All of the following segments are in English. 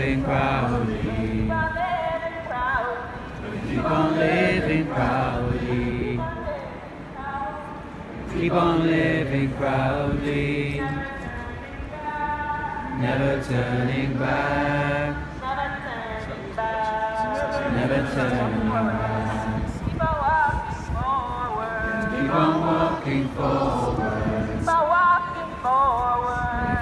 living proudly. Keep on living proudly. Keep on living proudly. Never turning back. Never turning back. Keep on walking forward. Keep on walking forward.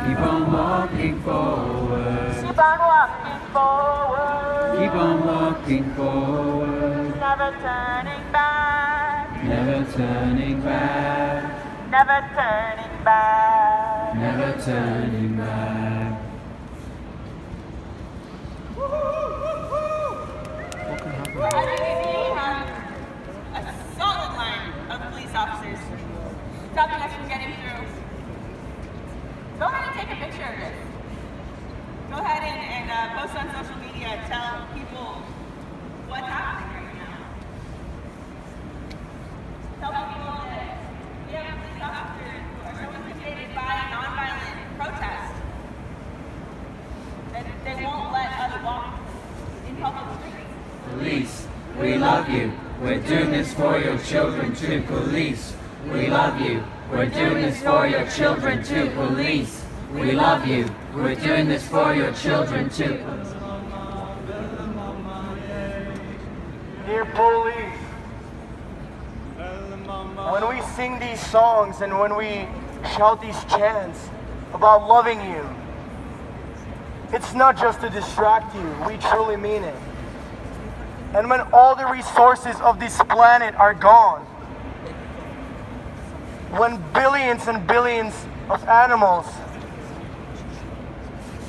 Keep on walking forward. Keep on walking forward. Keep on walking forward. Never turning back. Never turning back. Never turning back. Never turning back. I think we have a solid line of police officers stopping us from getting through. Go ahead and take a picture of this. Go ahead and post on social media. Tell people what's happening right now. Tell people that we have police officers who are so intimidated by nonviolent protest that they won't let us walk in public streets. Police, we love you. We're doing this for your children too. Police, we love you. We're doing this for your children too. Police, we love you. We're doing this for your children too. Dear police, when we sing these songs and when we shout these chants about loving you, it's not just to distract you, we truly mean it. And when all the resources of this planet are gone, when billions and billions of animals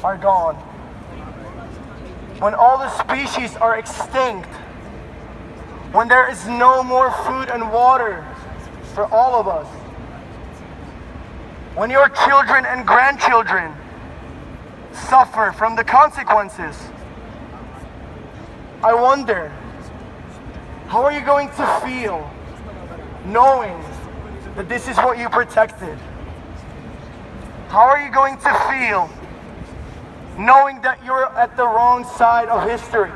are gone, when all the species are extinct, when there is no more food and water for all of us, when your children and grandchildren suffer from the consequences, I wonder, how are you going to feel knowing that this is what you protected? How are you going to feel knowing that you're at the wrong side of history?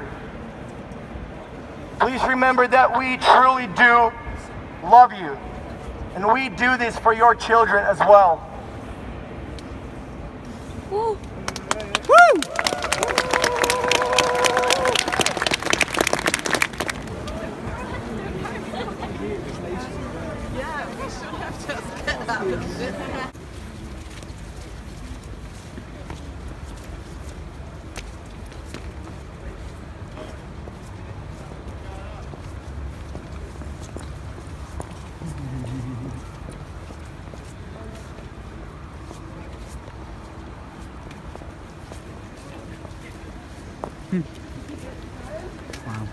Please remember that we truly do love you, and we do this for your children as well. Woo! Woo! Yeah, we should have just get out of this. Wow.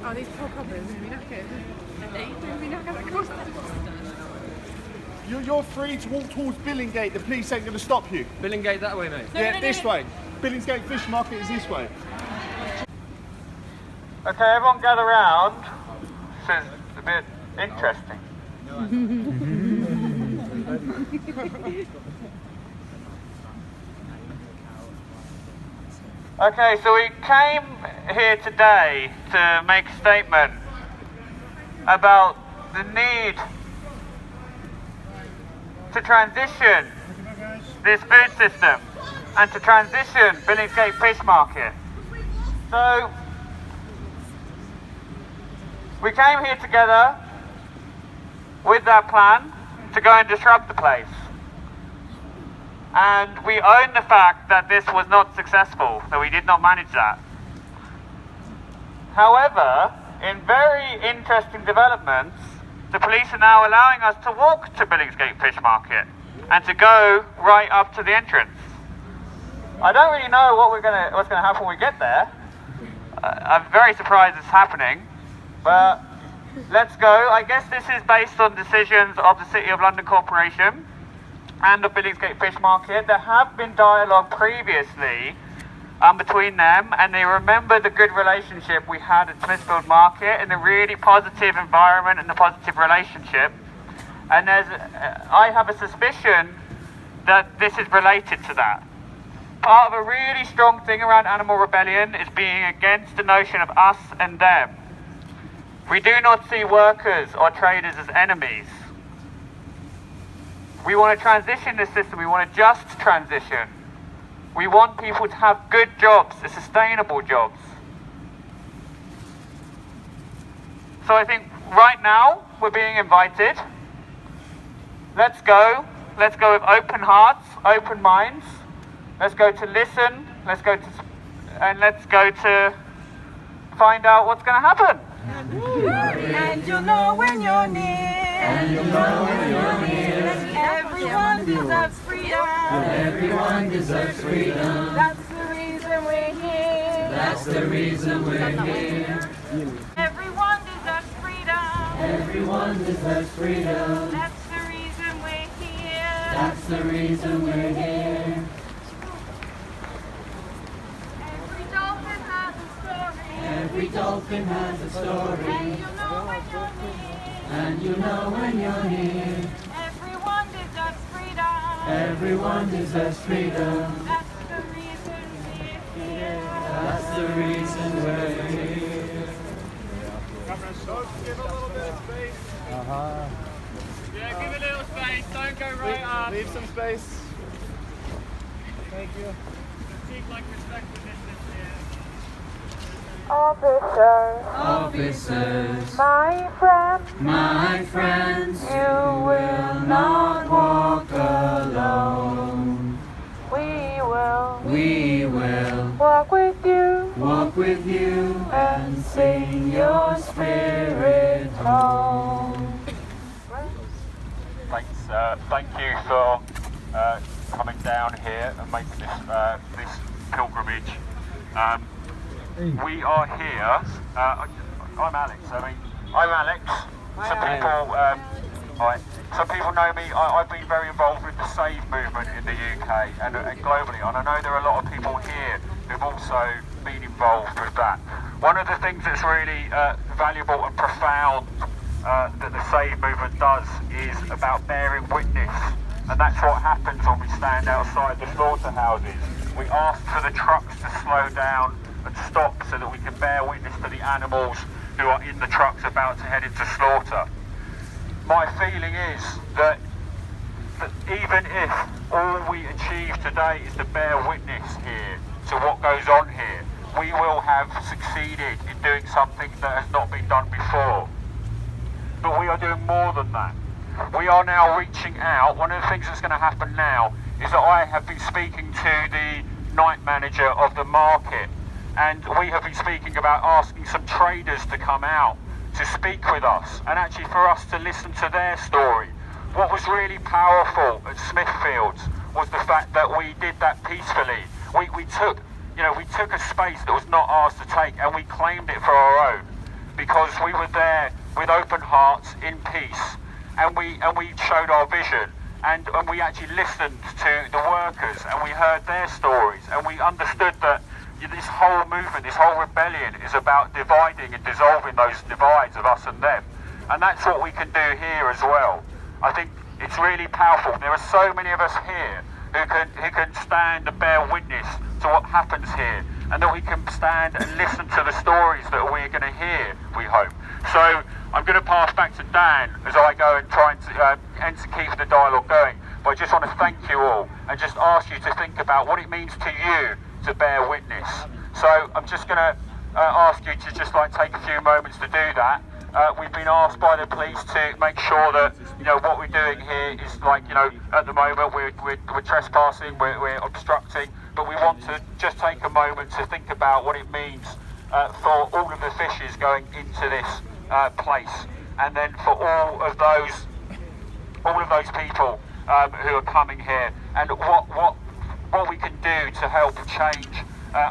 Oh, these poor cobblers are going to be knackered. They're going to be knackered, of course. You're free to walk towards Billingsgate. The police ain't going to stop you. Billingsgate that way, mate. Yeah, this way. Billingsgate Fish Market is this way. Okay, everyone gather round. This is a bit interesting. Okay, so we came here today to make a statement about the need to transition this food system and to transition Billingsgate Fish Market. So we came here together with that plan to go and disrupt the place. And we own the fact that this was not successful, that we did not manage that. However, in very interesting developments, the police are now allowing us to walk to Billingsgate Fish Market and to go right up to the entrance. I don't really know what's gonna happen when we get there. I'm very surprised it's happening, but let's go. I guess this is based on decisions of the City of London Corporation and the Billingsgate Fish Market. There have been dialogue previously between them, and they remember the good relationship we had at Smithfield Market and the really positive environment and the positive relationship. And I have a suspicion that this is related to that. Part of a really strong thing around Animal Rebellion is being against the notion of us and them. We do not see workers or traders as enemies. We want to transition this system. We want a just transition. We want people to have good jobs, sustainable jobs. So I think right now we're being invited. Let's go. Let's go with open hearts, open minds. Let's go to listen. Let's go to find out what's going to happen. And you'll know when you're near. And you'll know when you're near. Everyone deserves freedom. Everyone deserves freedom. That's the reason we're here. That's the reason we're here. Everyone deserves freedom. Everyone deserves freedom. That's the reason we're here. That's the reason we're here. Every dolphin has a story. Every dolphin has a story. And you'll know when you're near. And you know when you're here. Everyone deserves freedom. Everyone deserves freedom. That's the reason we're here. That's the reason we're here. Give a little bit of space. Yeah, give a little space. Don't go right up. Leave some space. Thank you. Seek like respectful distance here. Officers, Officers, my friends, you will not walk alone. we will We will walk with you and sing your spirit home. Thank you for coming down here and making this pilgrimage. We are here. I'm Alex. I'm Alex. Some people know me. I've been very involved with the Save movement in the UK and globally, and I know there are a lot of people here who've also been involved with that. One of the things that's really valuable and profound that the Save movement does is about bearing witness, and that's what happens when we stand outside the slaughterhouses. We ask for the trucks to slow down and stop so that we can bear witness to the animals who are in the trucks about to head into slaughter. My feeling is that even if all we achieve today is to bear witness here to what goes on here, we will have succeeded in doing something that has not been done before. But we are doing more than that. We are now reaching out. One of the things that's going to happen now is that I have been speaking to the night manager of the market, and we have been speaking about asking some traders to come out to speak with us and actually for us to listen to their story. What was really powerful at Smithfield was the fact that we did that peacefully. We took a space that was not ours to take, and we claimed it for our own because we were there with open hearts in peace, and we showed our vision, and we actually listened to the workers, and we heard their stories, and we understood that this whole movement, this whole rebellion is about dividing and dissolving those divides of us and them. And that's what we can do here as well. I think it's really powerful. There are so many of us here who can stand and bear witness to what happens here, and that we can stand and listen to the stories that we're going to hear, we hope. So I'm going to pass back to Dan as I go and try and to keep the dialogue going. But I just want to thank you all and just ask you to think about what it means to you to bear witness. So I'm just going to ask you to just take a few moments to do that. We've been asked by the police to make sure that what we're doing here is at the moment we're trespassing, we're obstructing, but we want to just take a moment to think about what it means for all of the fishes going into this place, and then for all of those people who are coming here, and what we can do to help change,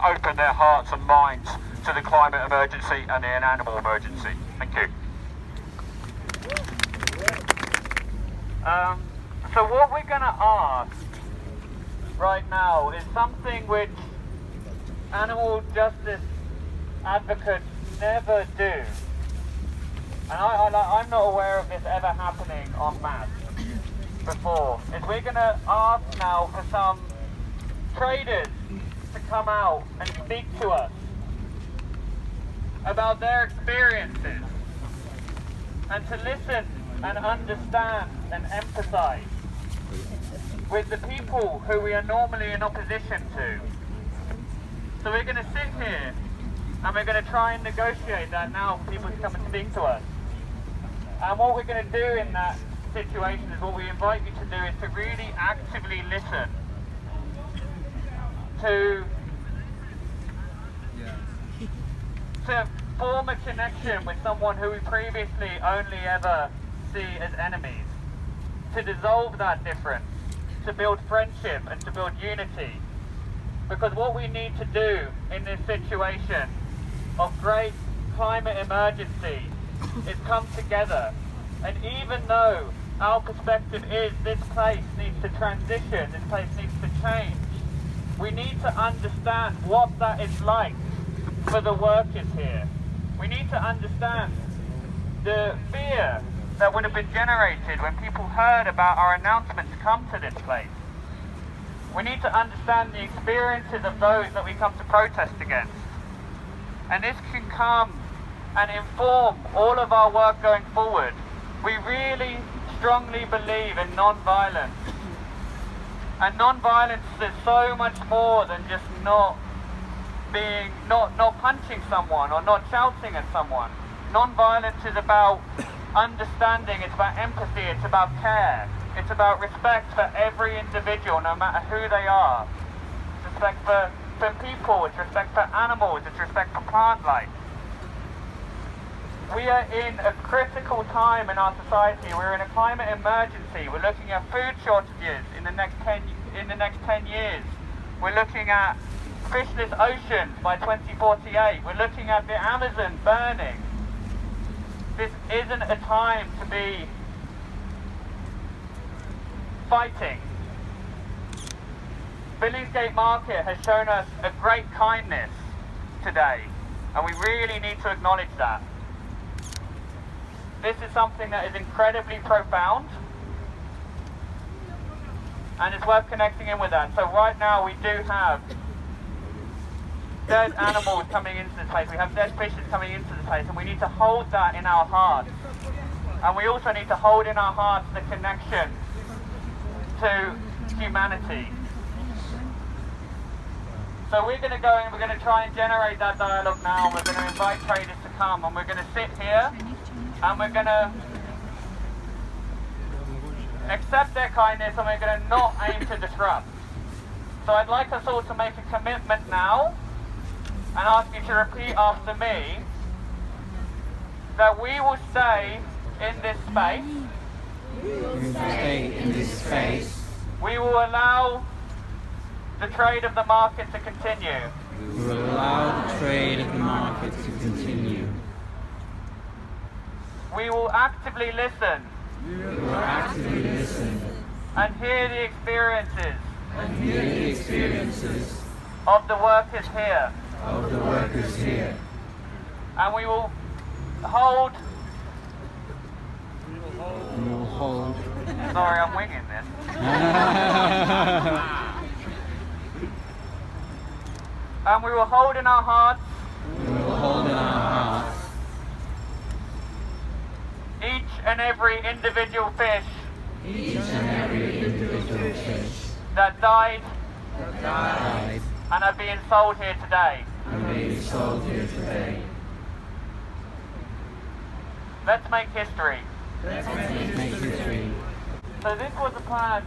open their hearts and minds to the climate emergency and the animal emergency. Thank you. So what we're going to ask right now is something which animal justice advocates never do. And I'm not aware of this ever happening en masse before. Is we're going to ask now for some traders to come out and speak to us about their experiences and to listen and understand and empathize with the people who we are normally in opposition to. So we're going to sit here and we're going to try and negotiate that now for people to come and speak to us. And what we're going to do in that situation is what we invite you to do is to really actively listen to form a connection with someone who we previously only ever see as enemies, to dissolve that difference, to build friendship and to build unity. Because what we need to do in this situation of great climate emergency is come together. And even though our perspective is this place needs to transition, this place needs to change, we need to understand what that is like for the workers here. We need to understand the fear that would have been generated when people heard about our announcement to come to this place. We need to understand the experiences of those that we come to protest against. And this can come and inform all of our work going forward. We really strongly believe in non-violence. And non-violence is so much more than just not punching someone or not shouting at someone. Non-violence is about understanding, it's about empathy, it's about care. It's about respect for every individual, no matter who they are. It's respect for people, it's respect for animals, it's respect for plant life. We are in a critical time in our society. We're in a climate emergency. We're looking at food shortages in the next 10 years. We're looking at fishless oceans by 2048. We're looking at the Amazon burning. This isn't a time to be fighting. Billingsgate Market has shown us a great kindness today, and we really need to acknowledge that. This is something that is incredibly profound, and it's worth connecting in with that. So right now we do have dead animals coming into this place, we have dead fishes coming into this place, and we need to hold that in our hearts. And we also need to hold in our hearts the connection to humanity. So we're going to go and we're going to try and generate that dialogue now. We're going to invite traders to come, and we're going to sit here and we're going to accept their kindness, and we're going to not aim to disrupt. So I'd like us all to make a commitment now and ask you to repeat after me that we will stay in this space. We will stay in this space. We will allow the trade of the market to continue. We will allow the trade of the market to continue. We will actively listen. We will actively listen. And hear the experiences. And hear the experiences of the workers here. Of the workers here. And we will hold. We will hold. Sorry, I'm winging this. And we will hold in our hearts. We will hold in our hearts. Each and every individual fish. Each and every individual fish. That died. That died. And are being sold here today. And being sold here today. Let's make history. Let's make history. So this was a plan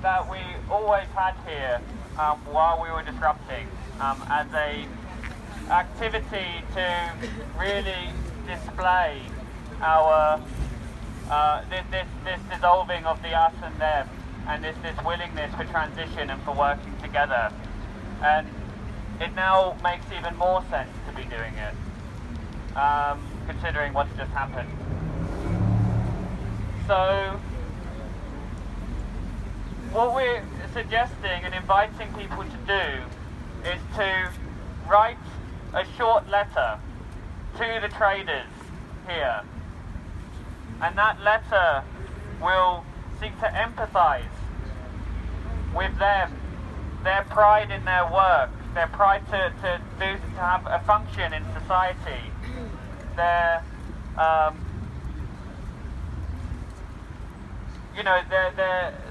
that we always had here while we were disrupting as a activity to really display our this dissolving of the us and them, and this willingness for transition and for working together. And it now makes even more sense to be doing it, considering what's just happened. So, what we're suggesting and inviting people to do is to write a short letter to the traders here. And that letter will seek to empathize with them, their pride in their work, their pride to have a function in society, their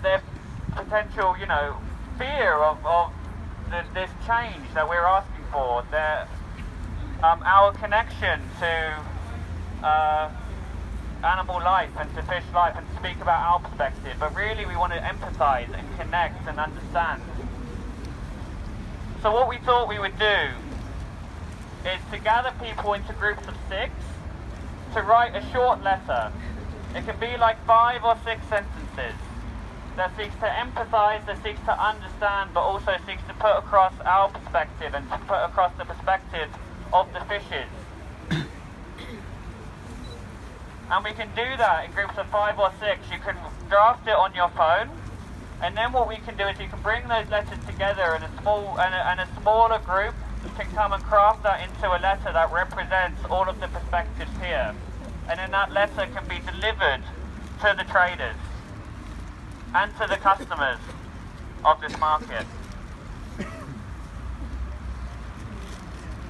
their potential, fear of this change that we're asking for, their our connection to animal life and to fish life, and to speak about our perspective, but really we want to empathize and connect and understand. So what we thought we would do is to gather people into groups of 6 to write a short letter. It can be like 5 or 6 sentences that seeks to empathize, that seeks to understand, but also seeks to put across our perspective and to put across the perspective of the fishes. And we can do that in groups of 5 or 6. You can draft it on your phone, and then what we can do is you can bring those letters together, and a smaller group can come and craft that into a letter that represents all of the perspectives here. And then that letter can be delivered to the traders and to the customers of this market.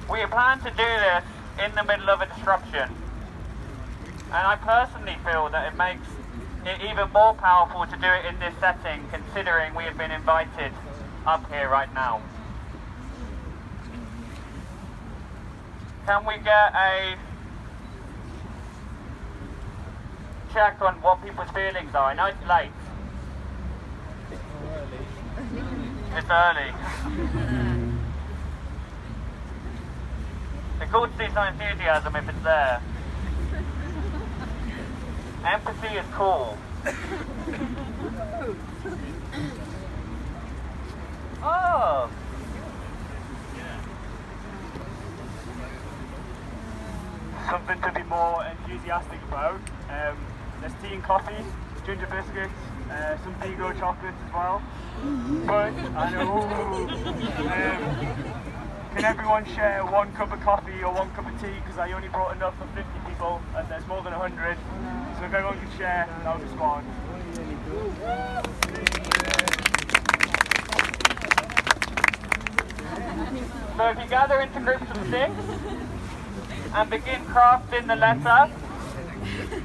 We plan to do this in the middle of a disruption. And I personally feel that it makes it even more powerful to do it in this setting, considering we have been invited up here right now. Can we get a check on what people's feelings are? I know it's late. It's early. It's cool to see some enthusiasm if it's there. Empathy is cool. Oh! Something to be more enthusiastic about. There's tea and coffee, ginger biscuits, some Vigo chocolates as well. But I know. Can everyone share 1 cup of coffee or 1 cup of tea? Because I only brought enough for 50 people, and there's more than 100. So if everyone can share, that would be smart. So if you gather into groups of 6 and begin crafting the letter,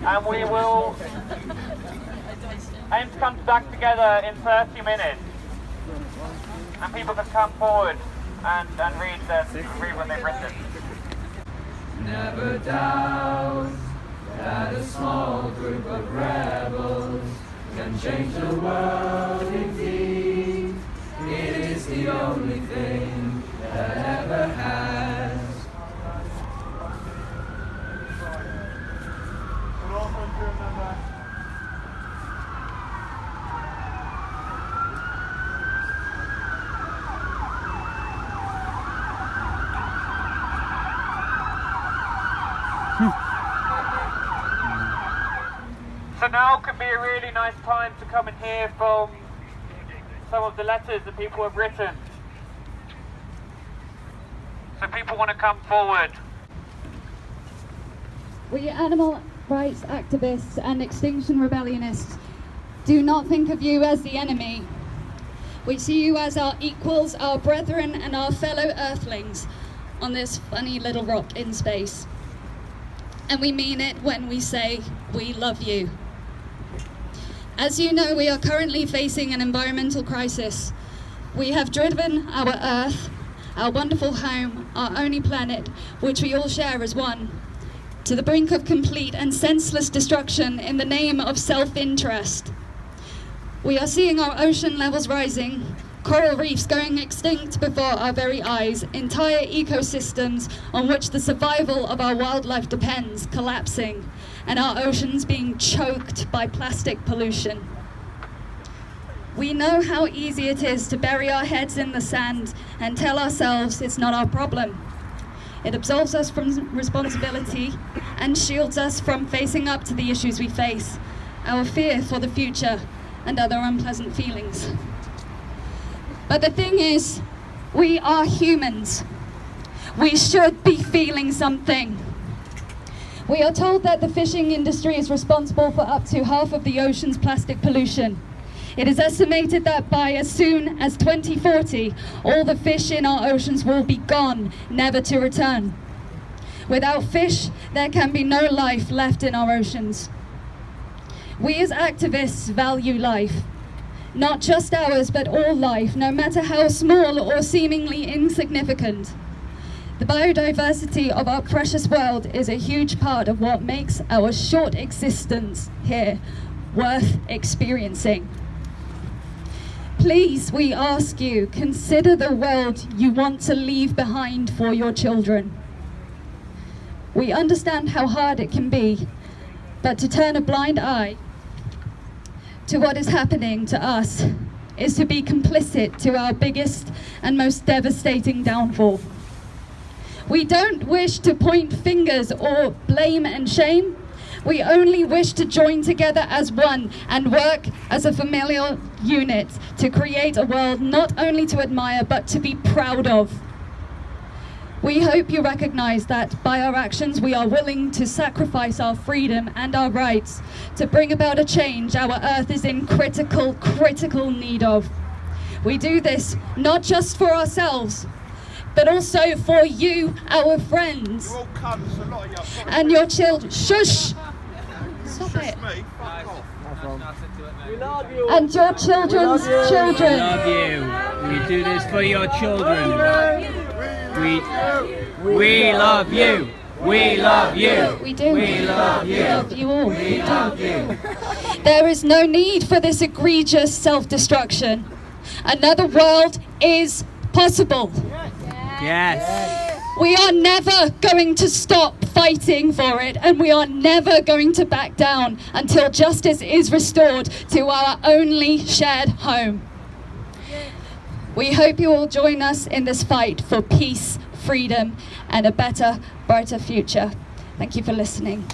and we will aim to come back together in 30 minutes, and people can come forward and read what they've written. Never doubt that a small group of rebels can change the world indeed. It is the only thing that ever has. But also to remember, So now could be a really nice time to come and hear from some of the letters that people have written. So people want to come forward. We animal rights activists and Extinction Rebellionists do not think of you as the enemy. We see you as our equals, our brethren, and our fellow earthlings on this funny little rock in space. And we mean it when we say we love you. As you know, we are currently facing an environmental crisis. We have driven our Earth, our wonderful home, our only planet, which we all share as one, to the brink of complete and senseless destruction in the name of self-interest. We are seeing our ocean levels rising, Coral reefs going extinct before our very eyes, entire ecosystems on which the survival of our wildlife depends collapsing, and our oceans being choked by plastic pollution. We know how easy it is to bury our heads in the sand and tell ourselves it's not our problem. It absolves us from responsibility and shields us from facing up to the issues we face, our fear for the future, and other unpleasant feelings. But the thing is, we are humans. We should be feeling something. We are told that the fishing industry is responsible for up to half of the ocean's plastic pollution. It is estimated that by as soon as 2040, all the fish in our oceans will be gone, never to return. Without fish, there can be no life left in our oceans. We as activists value life. Not just ours, but all life, no matter how small or seemingly insignificant. The biodiversity of our precious world is a huge part of what makes our short existence here worth experiencing. Please, we ask you, consider the world you want to leave behind for your children. We understand how hard it can be, but to turn a blind eye to what is happening to us is to be complicit to our biggest and most devastating downfall. We don't wish to point fingers or blame and shame. We only wish to join together as one and work as a familial unit to create a world not only to admire but to be proud of. We hope you recognize that by our actions we are willing to sacrifice our freedom and our rights to bring about a change our Earth is in critical need of. We do this not just for ourselves, but also for you, our friends, and your children. Shush! Stop it. And your children's children. We love you. We do this for your children. We love you. We love you. We do. We love you. We love you all. We love you. There is no need for this egregious self-destruction. Another world is possible. Yes. We are never going to stop fighting for it, and we are never going to back down until justice is restored to our only shared home. We hope you will join us in this fight for peace, freedom, and a better, brighter future. Thank you for listening.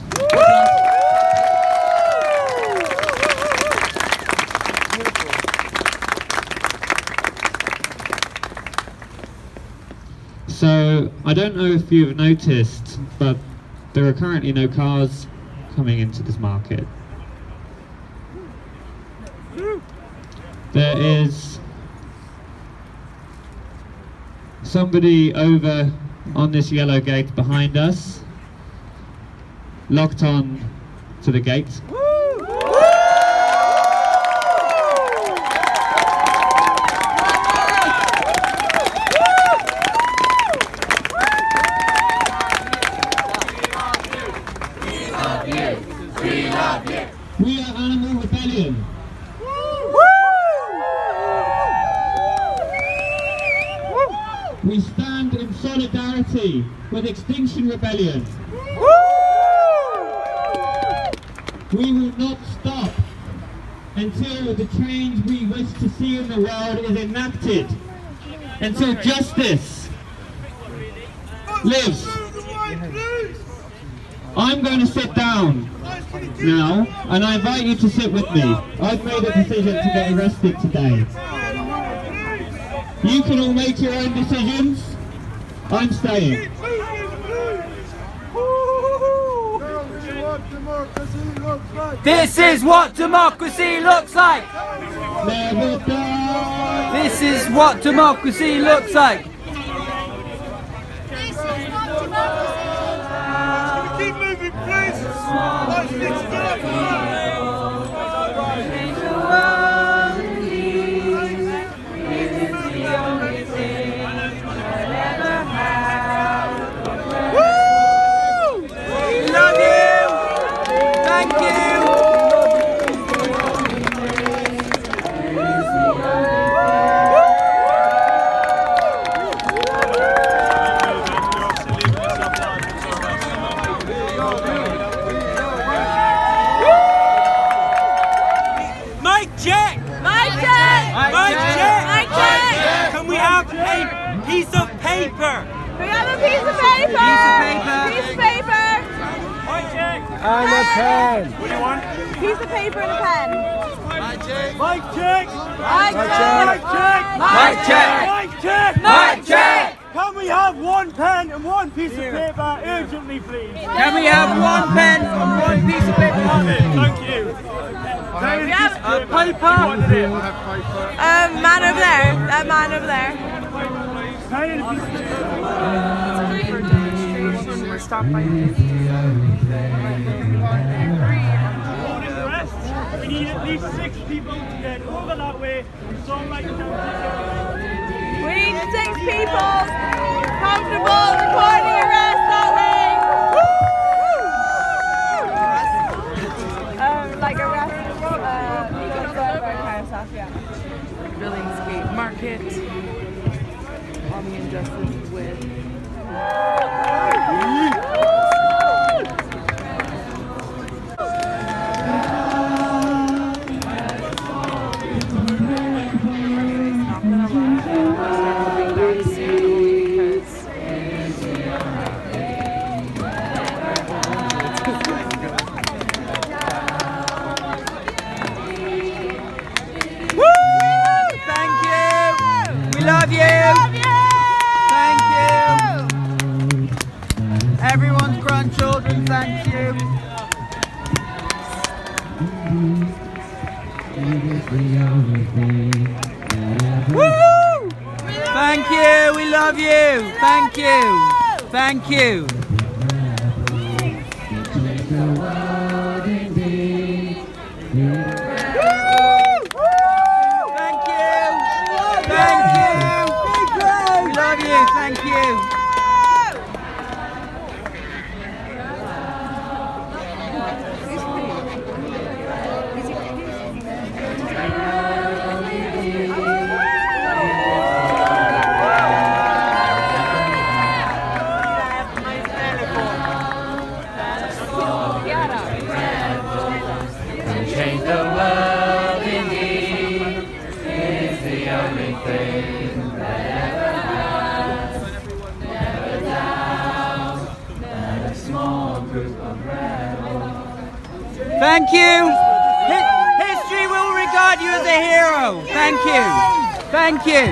So, I don't know if you've noticed, but there are currently no cars coming into this market. There is somebody over on this yellow gate behind us, locked on to the gate. We are Animal Rebellion. We stand in solidarity with Extinction Rebellion. We will not stop until the change we wish to see in the world is enacted, until justice lives. I'm going to sit down now, and I invite you to sit with me. I've made a decision to get arrested today. You can all make your own decisions. I'm staying. This is what democracy looks like. Never die. This is what democracy looks like. Keep moving, please. Let's get started. Thank you. paper. We have a piece of paper. Piece of paper. And a pen. What do you want? Piece of paper and a pen. Mic check! Mic check. Mic check! Mic check. Can we have one pen and one piece of paper urgently, please? Can we have one pen and one piece of paper? Thank you. We have Paper. man over there. That man over there. Pen and a piece of paper. We're stopped by We need at least 6 people to get over that way. So right now. We need 6 people comfortable recording arrest that way. Like arrest, kind of stuff, yeah. Billingsgate Market. All the injustice with. Love you. Thank you. Everyone's grandchildren, thank you. Woo! Thank you. We love you. Thank you. Thank you. Thank you. Change the world indeed is the only thing that ever has. Never doubt that a small group of rebels. Thank you. History will regard you as a hero. Thank you. Thank you.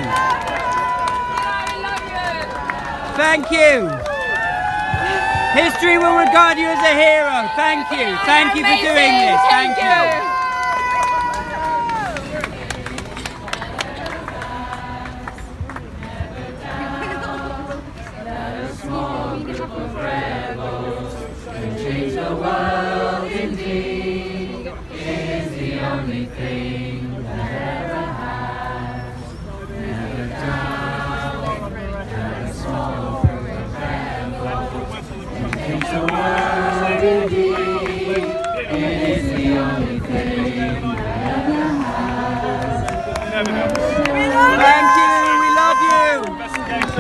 Thank you. History will regard you as a hero. Thank you. Thank you for doing this. Thank you. Change the world indeed is the only thing that ever has. Never doubt that a small group of rebels can change the world indeed. It is the only thing that ever has. Thank you, we love you.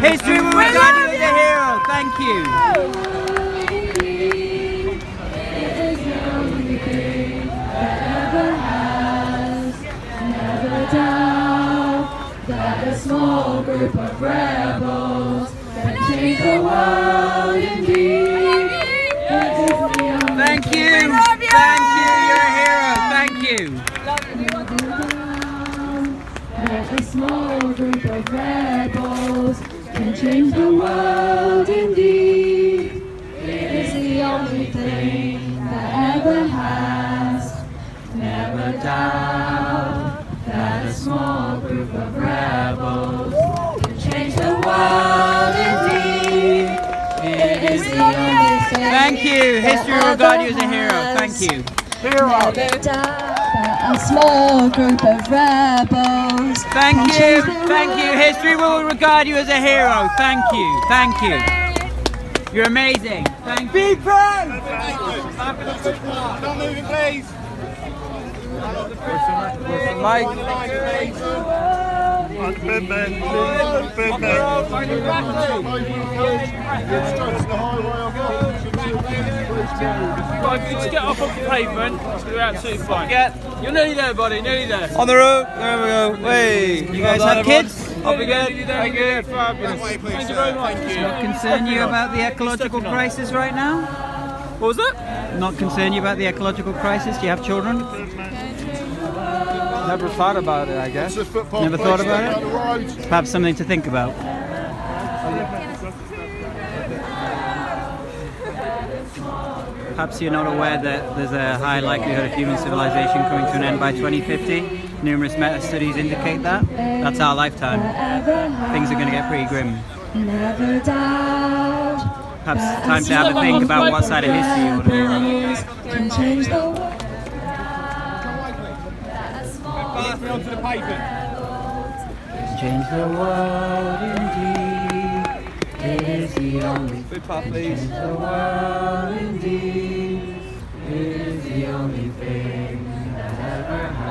History will regard you as a hero. Thank you. That a small group of rebels can change the world indeed. Thank you. Thank you. You're a hero. Thank you. That a small group of rebels can change the world indeed. It is the only thing that ever has. Never doubt that a small group of rebels can change the world indeed. It is the only thing. Thank you. History will regard you as a hero. Thank you. Never doubt that a small group of rebels. Thank you. Thank you. History will regard you as a hero. Thank you. Thank you. You're amazing. Thank you. Be proud. Not moving, please. Mike. Right, if you just get off of the pavement, it's going to be absolutely fine. Yeah. You're nearly there, buddy, nearly there. On the road. There we go. Wait. You guys have kids? Off again. Thank you. Fabulous. Thank you very much. Does not concern you about the ecological crisis right now? What was that? Not concern you about the ecological crisis? Do you have children? Never thought about it, I guess. Never thought about it? Perhaps something to think about. Perhaps you're not aware that there's a high likelihood of human civilization coming to an end by 2050. Numerous meta-studies indicate that. That's our lifetime. Things are going to get pretty grim. Perhaps it's time to have a think about what side of history you want to be on. Change the world. Onto the pavement. Change the world indeed. It is the only Food path, please. Change the world indeed. It is the only thing that ever has.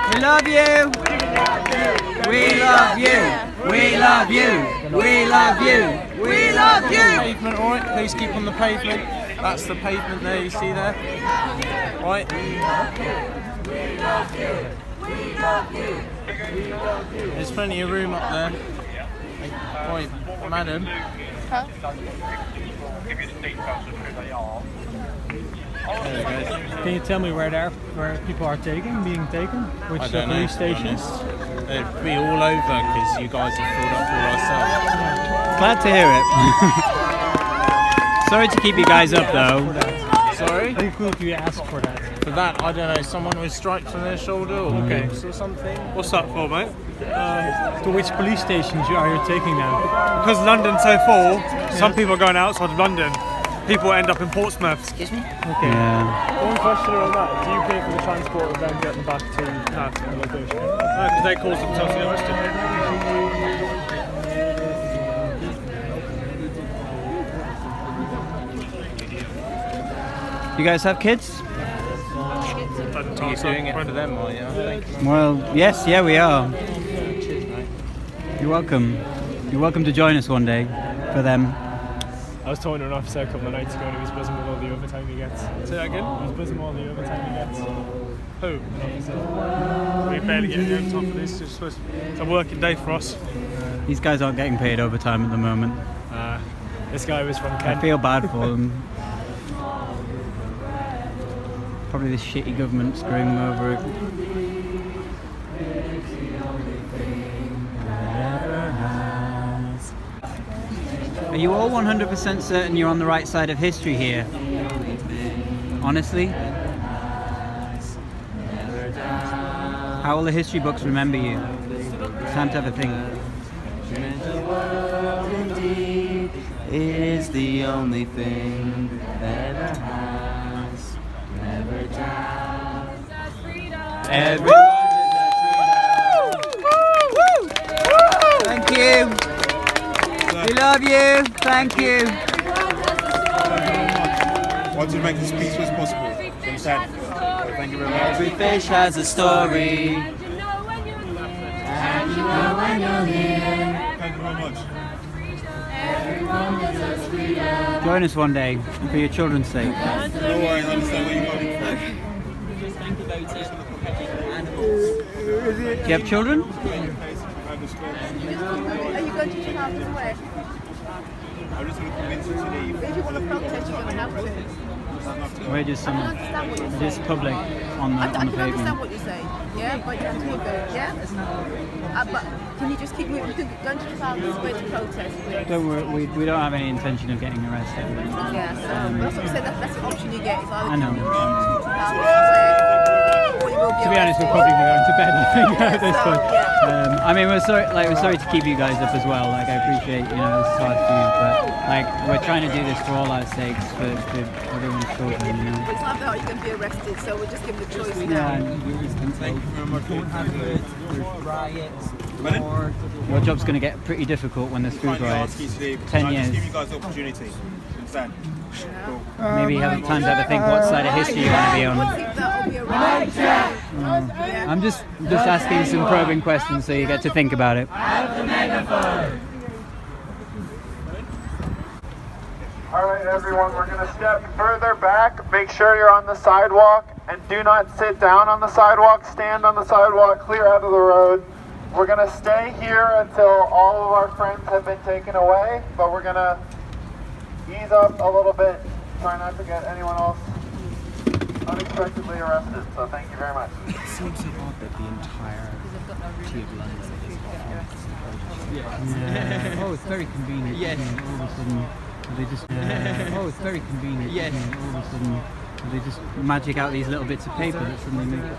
We love you. We love you. We love you. We love you. We love you. Pavement, all right. Please keep on the pavement. That's the pavement there. You see there. Right. There's plenty of room up there. Right, madam. Huh? Can you tell me where people are being taken? Which police stations? It'd be all over because you guys have filled up all our cells. Glad to hear it. Sorry to keep you guys up though. Sorry? How could you ask for that? For that, I don't know, someone with stripes on their shoulder or boots or something. What's that for, mate? To which police stations are you taking them? Because London's so full, some people are going outside of London. People end up in Portsmouth. Excuse me? Okay. Yeah. One question on that. Do you pay for the transport of them getting back to that location? No, because they cause themselves to get arrested. You guys have kids? Are you doing it for them, are you? Well, yes, yeah, we are. You're welcome. You're welcome to join us one day for them. I was talking to an officer a couple of nights ago and he was buzzing with all the overtime he gets. Say that again? He was buzzing with all the overtime he gets. Who? An officer. We barely get any overtime for this. It's a working day for us. These guys aren't getting paid overtime at the moment. This guy was from Kent. I feel bad for them. Probably this shitty government screwing them over it. Are you all 100% certain you're on the right side of history here? Honestly? How will the history books remember you? It's time to have a think. It is the only thing that ever has, never dies. Everyone Thank you. We love you. Thank you. Want to make this peaceful as possible. Understand? Thank you very much. Every fish has a story. And you know when you're here. Thank you very much. Everyone deserves freedom. Join us one day for your children's sake. No worries, I understand where you're going from. Do you have children? Are you going to Chicago's way? I just want to convince you to leave. If you want to protest, you're going to have to. We're just just public on the I can pavement. understand what you're saying, yeah, but you have to keep it, yeah? But can you just keep moving? Going to Chicago's way to protest. Don't worry, we don't have any intention of getting arrested. Yeah, so that's what I said, that's the option you get. It's either I know. To be honest, we're probably going to bed, I think, at this point. I mean, we're sorry to keep you guys up as well. Like, I appreciate, this is hard for you, but like, we're trying to do this for all our sakes, for everyone's children, It's not that you can be arrested, so we're just giving the choice now. Thank you very much. Your job's going to get pretty difficult when there's food riots. 10 years. Give you guys the opportunity. Understand? Cool. Maybe have time to have a think what side of history you want to be on. I'm just asking some probing questions so you get to think about it. All right. right, everyone, we're going to step further back. Make sure you're on the sidewalk and do not sit down on the sidewalk. Stand on the sidewalk, clear out of the road. We're going to stay here until all of our friends have been taken away, but we're going to ease up a little bit. Try not to get anyone else unexpectedly arrested. So thank you very much. It seems so odd that the entire city of London is Yeah. Oh, it's very convenient. Yes. All of a sudden, they just. Oh, it's very convenient. Yes. All of a sudden, they just magic out these little bits of paper that suddenly make it.